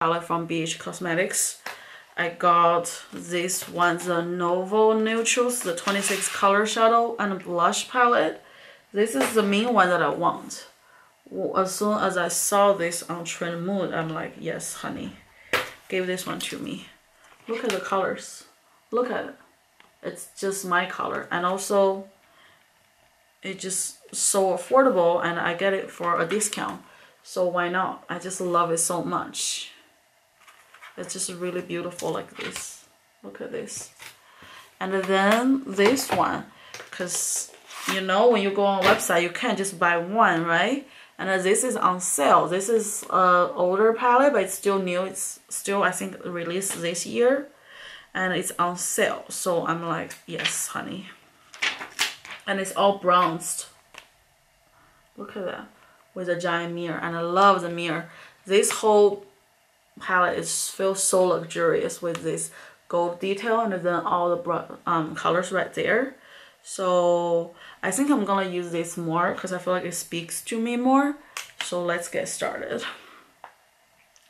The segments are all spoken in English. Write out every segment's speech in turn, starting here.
palette from BH Cosmetics. I got this one, the Novo Neutrals, the 26 color shadow and blush palette. This is the main one that I want. As soon as I saw this on Trend Mood, I'm like, yes, honey, give this one to me. Look at the colors. Look at it. It's just my color. And also, it's just so affordable and I get it for a discount. So why not? I just love it so much. It's just really beautiful like this. Look at this. And then this one, because you know when you go on a website you can't just buy one, right? And this is on sale. This is an older palette, but it's still new. It's still, I think, released this year, and it's on sale. So I'm like, yes, honey. And it's all bronzed. Look at that, with a giant mirror, and I love the mirror. This whole palette feels so luxurious with this gold detail and then all the colors right there. So I think I'm gonna use this more because I feel like it speaks to me more. So let's get started.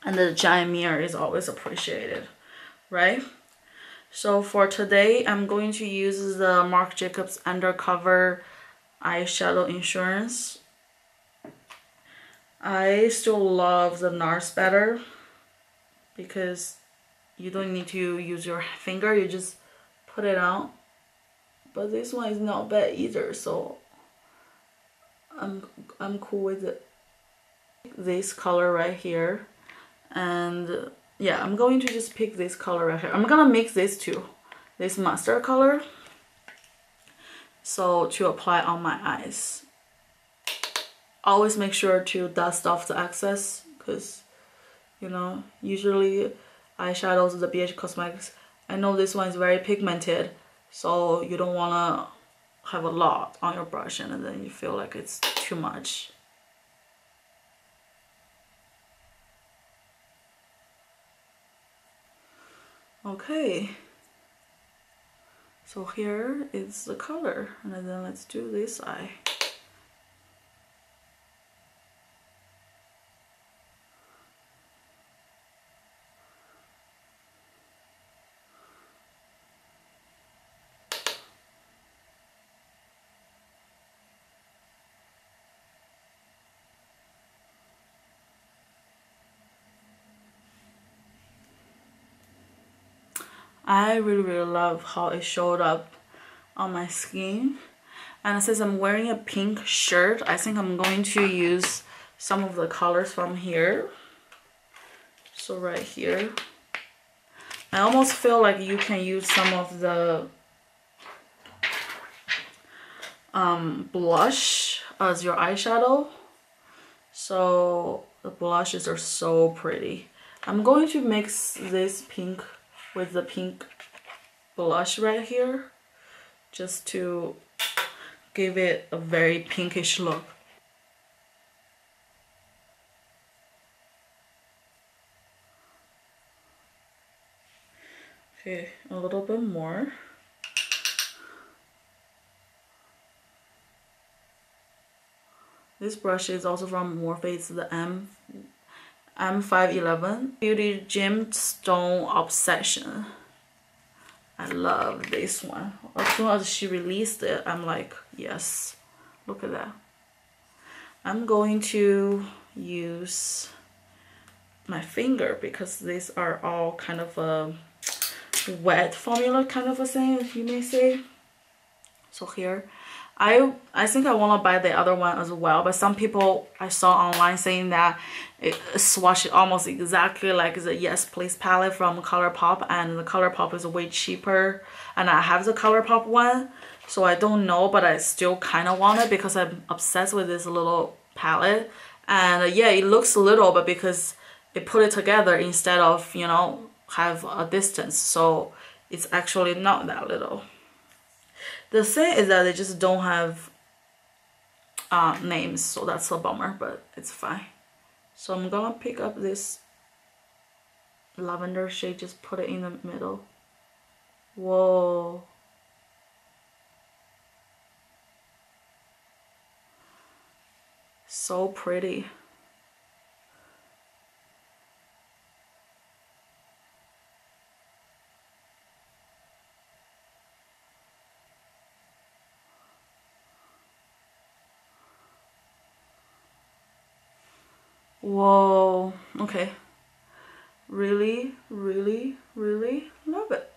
And the giant mirror is always appreciated, right? So for today, I'm going to use the Marc Jacobs Undercover Eyeshadow Insurance. I still love the NARS better because you don't need to use your finger, you just put it on. But this one is not bad either, so I'm cool with it. This color right here, and yeah, I'm going to just pick this color right here. I'm gonna mix this too, this mustard color, so to apply on my eyes. Always make sure to dust off the excess, because you know, usually eyeshadows, the BH Cosmetics, I know this one is very pigmented, so you don't want to have a lot on your brush and then you feel like it's too much. Okay, so here is the color, and then let's do this eye. I really love how it showed up on my skin. And since I'm wearing a pink shirt, I think I'm going to use some of the colors from here. So right here, I almost feel like you can use some of the blush as your eyeshadow. So the blushes are so pretty. I'm going to mix this pink with the pink blush right here, just to give it a very pinkish look. Okay, a little bit more. This brush is also from Morphe. It's the M511 Beauty Gemstone Obsession. I love this one. As soon as she released it, I'm like, yes, look at that. I'm going to use my finger because these are all kind of a wet formula kind of a thing, if you may say. So here, I think I want to buy the other one as well, but some people I saw online saying that it swatches almost exactly like the Yes Please palette from ColourPop, and the ColourPop is way cheaper, and I have the ColourPop one, so I don't know, but I still kind of want it because I'm obsessed with this little palette. And yeah, it looks little, but because it put it together instead of, you know, have a distance, so it's actually not that little. The thing is that they just don't have names, so that's a bummer, but it's fine. So I'm gonna pick up this lavender shade, just put it in the middle. Whoa. So pretty. Whoa, okay. Really, really, really love it.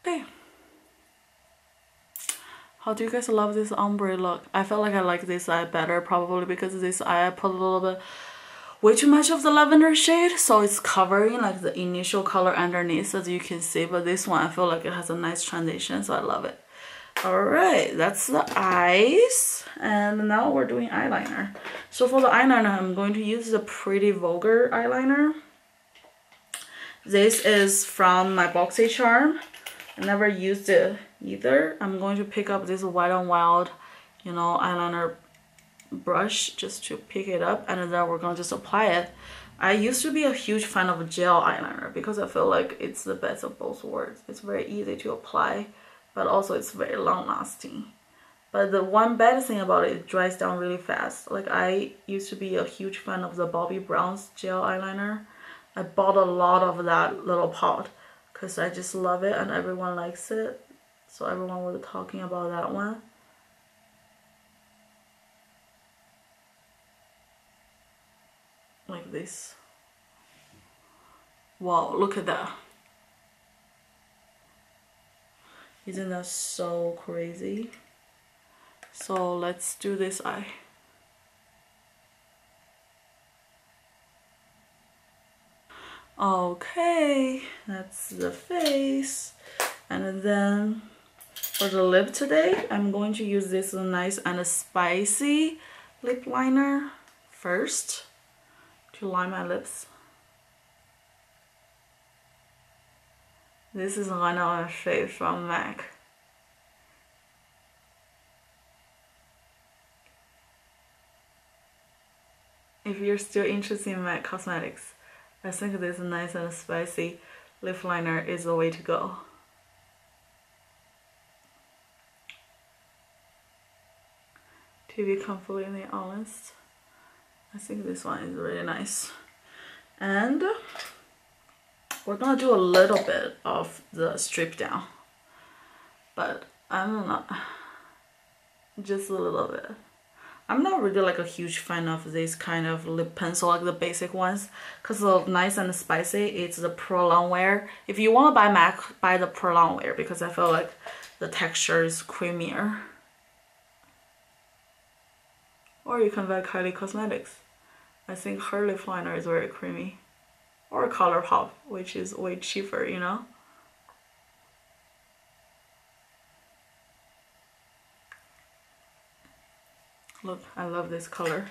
Okay. How do you guys love this ombre look? I feel like I like this eye better, probably because this eye I put a little bit way too much of the lavender shade, so it's covering like the initial color underneath, as you can see. But this one, I feel like it has a nice transition, so I love it. All right, that's the eyes, and now we're doing eyeliner. So for the eyeliner, I'm going to use the Pretty Vulgar eyeliner. This is from my BoxyCharm. I never used it either. I'm going to pick up this Wet n Wild, you know, eyeliner brush just to pick it up, and then we're going to just apply it. I used to be a huge fan of gel eyeliner because I feel like it's the best of both worlds. It's very easy to apply, but also it's very long lasting. But the one bad thing about it, it dries down really fast. Like I used to be a huge fan of the Bobbi Brown's gel eyeliner. I bought a lot of that little pot because I just love it and everyone likes it. So everyone was talking about that one. Like this. Wow, look at that. Isn't that so crazy? So let's do this eye. Okay, that's the face. And then for the lip today, I'm going to use this nice and spicy lip liner first to line my lips. This is one of my favorite from MAC. If you're still interested in MAC cosmetics, I think this nice and spicy lip liner is the way to go. To be completely honest, I think this one is really nice. And we're gonna do a little bit of the strip down, but I'm not, just a little bit. I'm not really like a huge fan of this kind of lip pencil, like the basic ones, because the nice and spicy, it's the Pro Longwear. If you want to buy MAC, buy the Pro Longwear because I feel like the texture is creamier. Or you can buy Kylie Cosmetics. I think her lip liner is very creamy. Or ColourPop, which is way cheaper, you know? Look, I love this color.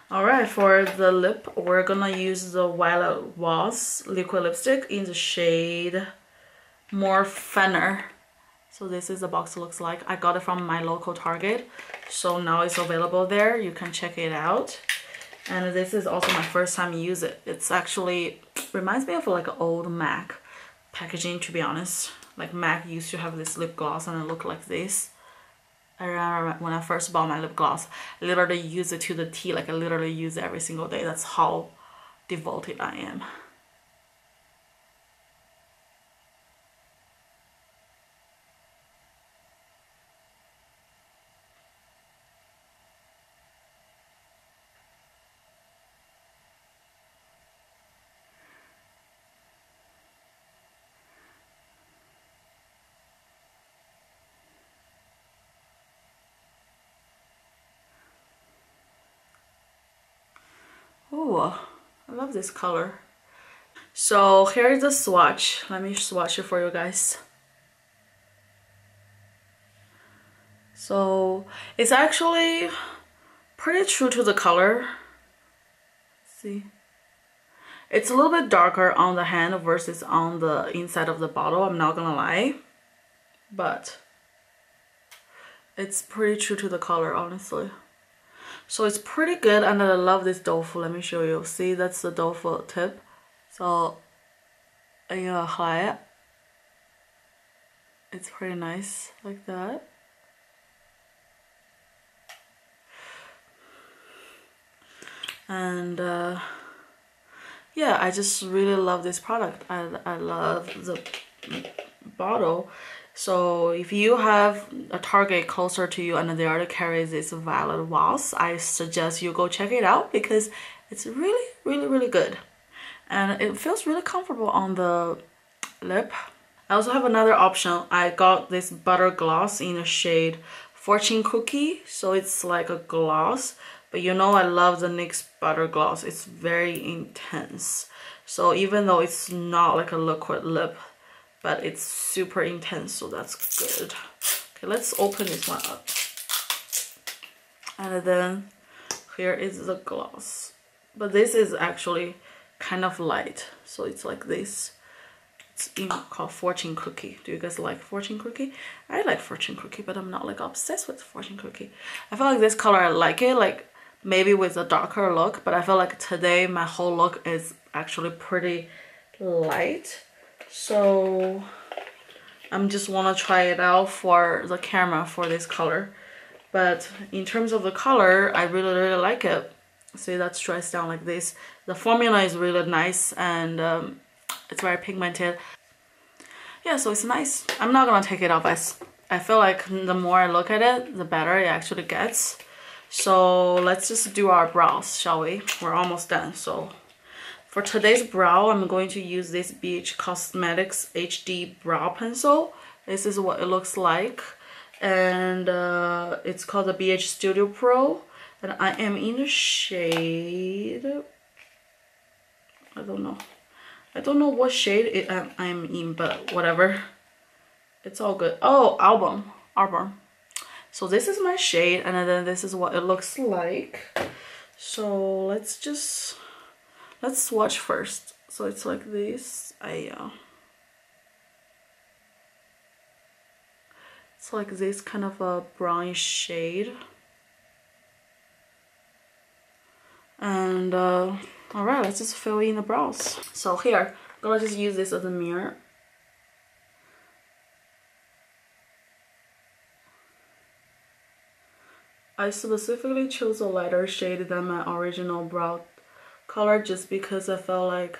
Alright, for the lip, we're gonna use the Violet Voss liquid lipstick in the shade More Funner. So this is the box looks like. I got it from my local Target, so now it's available there. You can check it out. And this is also my first time use it. It's actually reminds me of like an old MAC packaging, to be honest. Like MAC used to have this lip gloss and it looked like this. I remember when I first bought my lip gloss, I literally use it to the T. Like I literally use it every single day. That's how devoted I am. Oh, I love this color. So here's the swatch. Let me swatch it for you guys. So it's actually pretty true to the color. See, it's a little bit darker on the hand versus on the inside of the bottle, I'm not gonna lie, but it's pretty true to the color, honestly. So it's pretty good, and I love this doe-foot. Let me show you. See, that's the doe-foot tip. So it's pretty nice like that. And yeah, I just really love this product. I love the bottle. So if you have a Target closer to you and they already carry this Violet Voss, I suggest you go check it out because it's really good. And it feels really comfortable on the lip. I also have another option. I got this butter gloss in the shade Fortune Cookie. So it's like a gloss. But you know I love the NYX butter gloss. It's very intense. So even though it's not like a liquid lip, but it's super intense, so that's good. Okay, let's open this one up. And then here is the gloss. But this is actually kind of light. So it's like this. It's called Fortune Cookie. Do you guys like Fortune Cookie? I like Fortune Cookie, but I'm not like obsessed with Fortune Cookie. I feel like this color, I like it, like maybe with a darker look, but I feel like today my whole look is actually pretty light. So I'm just want to try it out for the camera for this color. But in terms of the color, I really like it. See, that stretched down like this. The formula is really nice and it's very pigmented. Yeah, so it's nice. I'm not gonna take it off. I feel like the more I look at it, the better it actually gets. So let's just do our brows, shall we? We're almost done. So for today's brow, I'm going to use this BH Cosmetics HD Brow Pencil. This is what it looks like. And it's called the BH Studio Pro. And I am in the shade... I don't know what shade I'm in, but whatever. It's all good. Oh, Arbor. So this is my shade, and then this is what it looks like. So let's swatch first. So it's like this. It's like this kind of a brownish shade. And alright, let's just fill in the brows. So here, I'm gonna just use this as a mirror. I specifically chose a lighter shade than my original brow color just because I felt like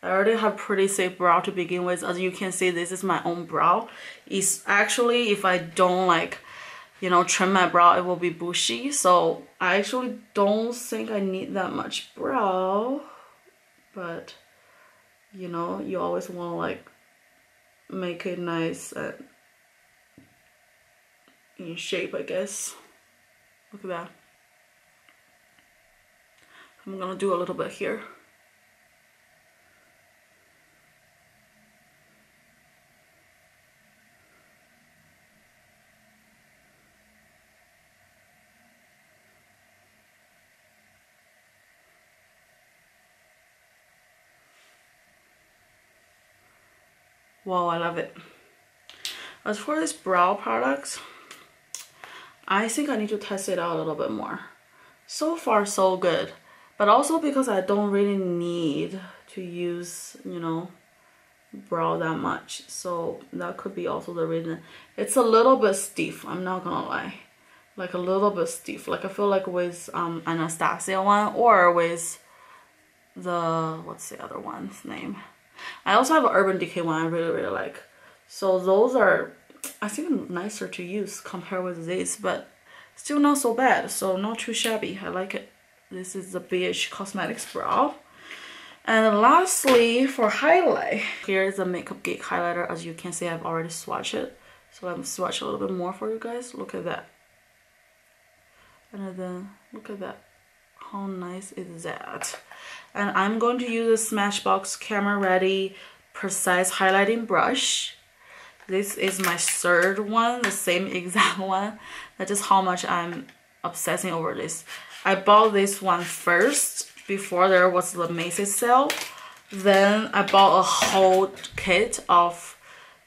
I already have pretty thick brow to begin with. As you can see, this is my own brow. It's actually, if I don't like, you know, trim my brow, it will be bushy. So I actually don't think I need that much brow. But, you know, you always want to like make it nice and in shape, I guess. Look at that. I'm gonna do a little bit here. Wow, I love it. As for this brow products, I think I need to test it out a little bit more. So far, so good. But also because I don't really need to use, you know, brow that much. So that could be also the reason. It's a little bit stiff, I'm not gonna lie. Like a little bit stiff. Like I feel like with Anastasia one or with the, what's the other one's name? I also have an Urban Decay one I really like. So those are, I think, nicer to use compared with this, but still not so bad. So not too shabby. I like it. This is the BH Cosmetics brow. And lastly, for highlight, here is the Makeup Geek highlighter. As you can see, I've already swatched it. So let me swatch a little bit more for you guys. Look at that. And then look at that. How nice is that? And I'm going to use a Smashbox Camera Ready Precise Highlighting Brush. This is my third one, the same exact one. That's just how much I'm obsessing over this. I bought this one first before there was the Macy's sale. Then I bought a whole kit of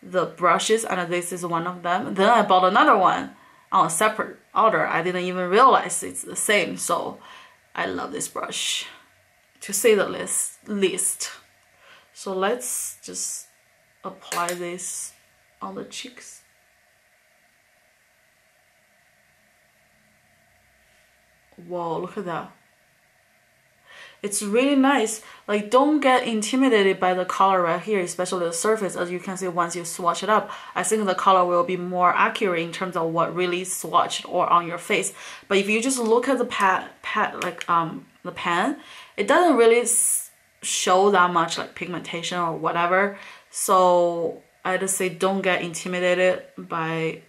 the brushes, and this is one of them. Then I bought another one on a separate order. I didn't even realize it's the same. So I love this brush, to say the least. So let's just apply this on the cheeks. Whoa, look at that. It's really nice. Like, don't get intimidated by the color right here, especially the surface. As you can see, once you swatch it up, I think the color will be more accurate in terms of what really swatched or on your face. But if you just look at the the pen, it doesn't really show that much like pigmentation or whatever. So I just say don't get intimidated by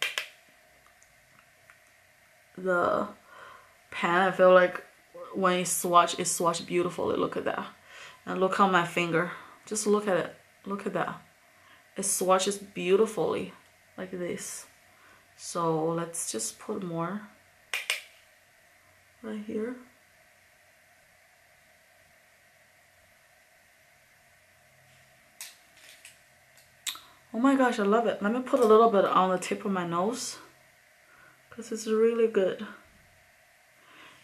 the pen. I feel like when it swatch beautifully. Look at that. And look on my finger. Just look at it. Look at that. It swatches beautifully like this. So let's just put more right here. Oh my gosh, I love it. Let me put a little bit on the tip of my nose because it's really good.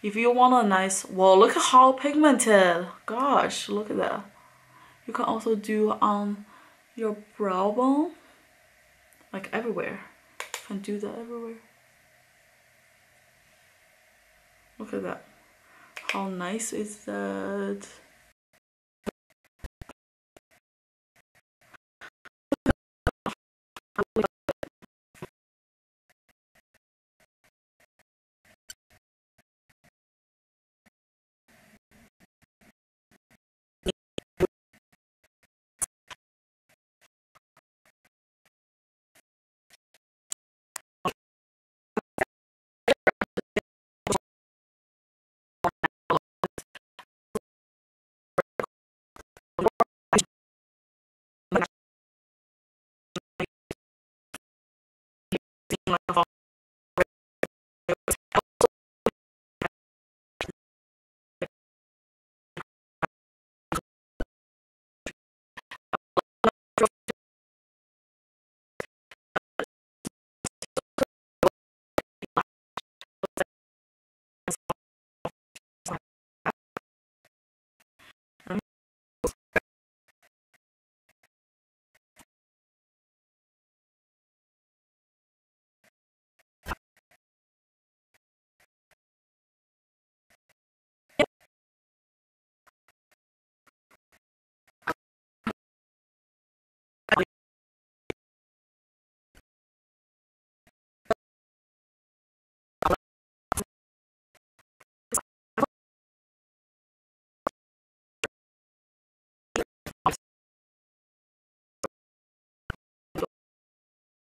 If you want a nice, whoa, look at how pigmented. Gosh, look at that. You can also do on your brow bone, like everywhere. You can do that everywhere. Look at that. How nice is that?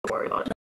Worry about it.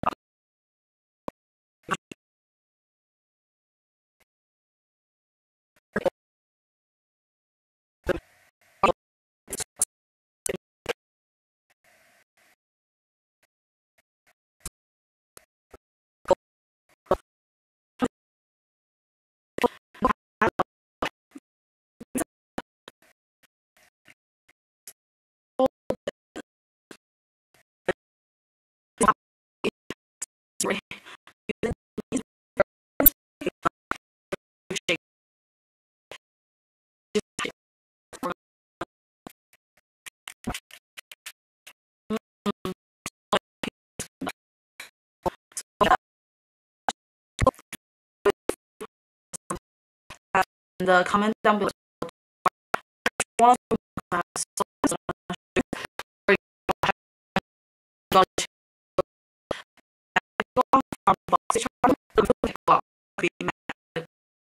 And comment down below.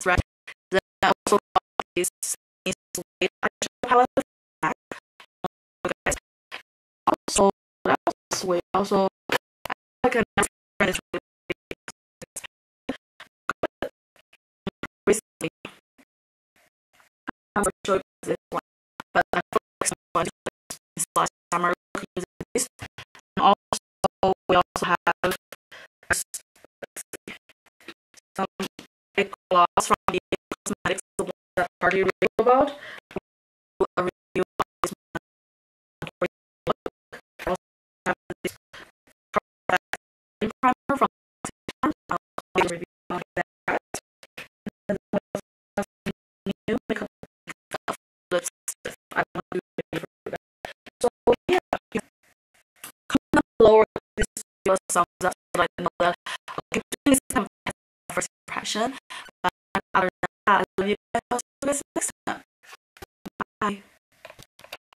Right. Then I also got this palette. Also, we also like another friend is recently. I'm going to show you this one, but I feel like this last summer using this. And also, we also have some lip gloss from the cosmetics, the one that party review about. A review of this one. I also have this primer from I'll review on that. And then we also have some new makeup stuff. I want to do for that. So yeah, comment down below this video thumbs up so I know that okay, this is kind of first impression. But other than that, I love you guys. I'll see you guys next time. Bye.